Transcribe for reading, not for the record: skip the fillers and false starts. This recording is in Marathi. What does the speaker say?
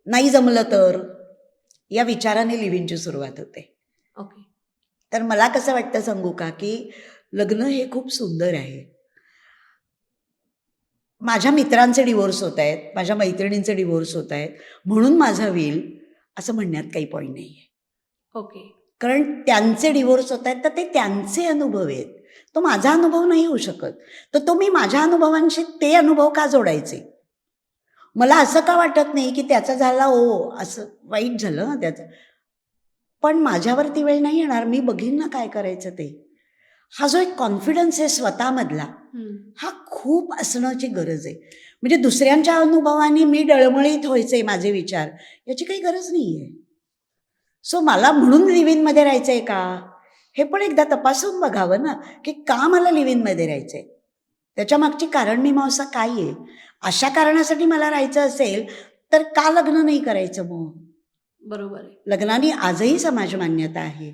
नाही जमलं तर, या विचाराने लिव्हिंगची सुरुवात होते. ओके. तर मला कसं वाटतं सांगू का, की लग्न हे खूप सुंदर आहे. माझ्या मित्रांचे डिवोर्स होत आहेत, माझ्या मैत्रिणींचे डिवोर्स होत आहेत, म्हणून माझा होईल असं म्हणण्यात काही पॉईंट नाही आहे. ओके. कारण त्यांचे डिवोर्स होत आहेत तर ते त्यांचे अनुभव आहेत. तो माझा अनुभव नाही होऊ शकत. तर तो मी माझ्या अनुभवांशी ते अनुभव का जोडायचे? मला असं का वाटत नाही की त्याचा झाला हो असं वाईट झालं ना त्याचं, पण माझ्यावरती वेळ नाही येणार, मी बघीन ना काय करायचं ते. हा जो एक कॉन्फिडन्स आहे स्वतःमधला, हा खूप असण्याची गरज आहे. म्हणजे दुसऱ्यांच्या अनुभवाने मी डळमळीत व्हायचे माझे विचार, याची काही गरज नाही आहे. सो मला म्हणून लिव्हिंगमध्ये राहायचं आहे का, हे पण एकदा तपासून बघावं ना, की का मला लिव्हिंगमध्ये राहायचं आहे, त्याच्या मागची कारणमीमांसा काय आहे. अशा कारणासाठी मला राहायचं असेल तर का लग्न नाही करायचं मग? बरोबर आहे. लग्नाने आजही समाज मान्यता आहे.